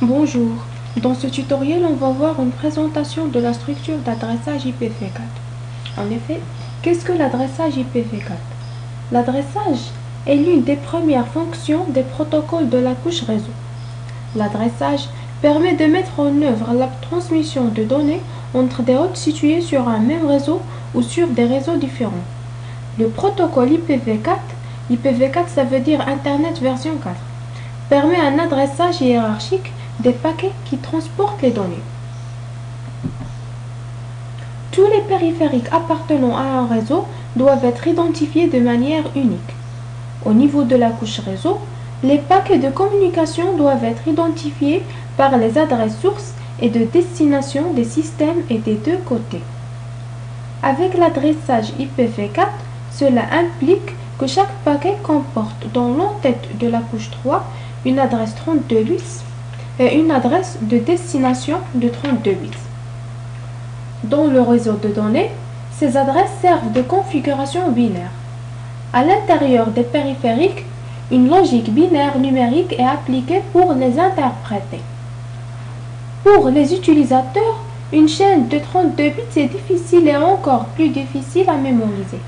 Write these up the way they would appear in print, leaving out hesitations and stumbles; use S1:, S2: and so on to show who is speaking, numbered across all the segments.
S1: Bonjour, dans ce tutoriel on va voir une présentation de la structure d'adressage IPv4. En effet, qu'est-ce que l'adressage IPv4? L'adressage est l'une des premières fonctions des protocoles de la couche réseau. L'adressage permet de mettre en œuvre la transmission de données entre des hôtes situés sur un même réseau ou sur des réseaux différents. Le protocole IPv4 ça veut dire Internet version 4, permet un adressage hiérarchique des paquets qui transportent les données. Tous les périphériques appartenant à un réseau doivent être identifiés de manière unique. Au niveau de la couche réseau, les paquets de communication doivent être identifiés par les adresses sources et de destination des systèmes et des deux côtés. Avec l'adressage IPv4, cela implique que chaque paquet comporte dans l'entête de la couche 3 une adresse 32 bits et une adresse de destination de 32 bits. Dans le réseau de données, ces adresses servent de configuration binaire. À l'intérieur des périphériques, une logique binaire numérique est appliquée pour les interpréter. Pour les utilisateurs, une chaîne de 32 bits est difficile et encore plus difficile à mémoriser.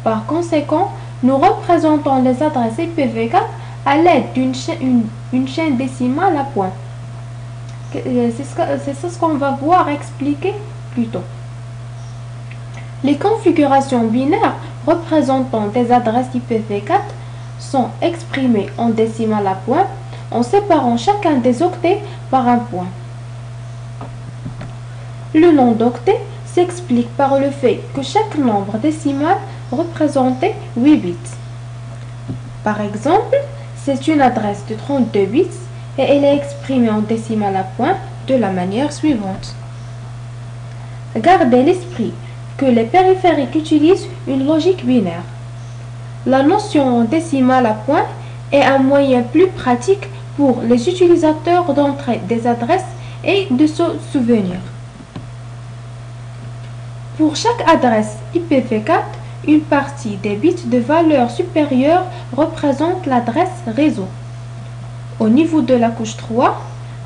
S1: Par conséquent, nous représentons les adresses IPv4 à l'aide d'une chaîne décimale à points. C'est ce qu'on va voir expliquer plus tôt. Les configurations binaires représentant des adresses IPv4 sont exprimées en décimale à points en séparant chacun des octets par un point. Le nom d'octet s'explique par le fait que chaque nombre décimal représentait 8 bits. Par exemple, c'est une adresse de 32 bits et elle est exprimée en décimale à points de la manière suivante. Gardez l'esprit que les périphériques utilisent une logique binaire. La notion en décimale à points est un moyen plus pratique pour les utilisateurs d'entrer des adresses et de se souvenir. Pour chaque adresse IPv4, une partie des bits de valeur supérieure représente l'adresse réseau. Au niveau de la couche 3,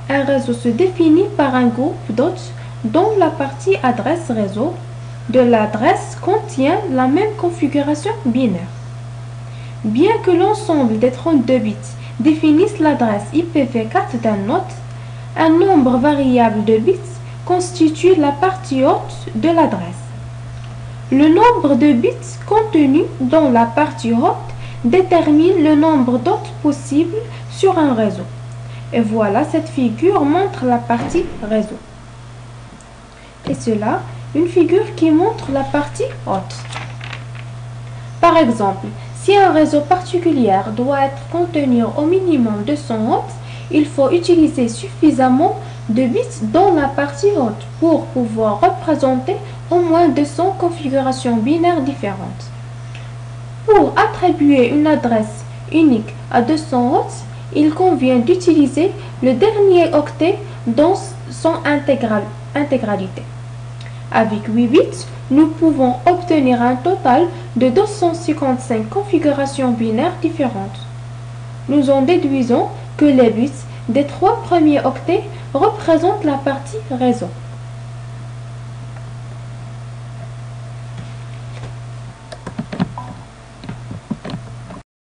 S1: un réseau se définit par un groupe d'hôtes dont la partie adresse réseau de l'adresse contient la même configuration binaire. Bien que l'ensemble des 32 bits définisse l'adresse IPv4 d'un hôte, un nombre variable de bits constitue la partie haute de l'adresse. Le nombre de bits contenus dans la partie haute détermine le nombre d'hôtes possibles sur un réseau. Et voilà, cette figure montre la partie réseau. Et cela, une figure qui montre la partie haute. Par exemple, si un réseau particulier doit contenir au minimum 200 hôtes, il faut utiliser suffisamment de bits dans la partie haute pour pouvoir représenter au moins 200 configurations binaires différentes. Pour attribuer une adresse unique à 200 hôtes, il convient d'utiliser le dernier octet dans son intégralité. Avec 8 bits, nous pouvons obtenir un total de 255 configurations binaires différentes. Nous en déduisons que les bits des 3 premiers octets représentent la partie réseau.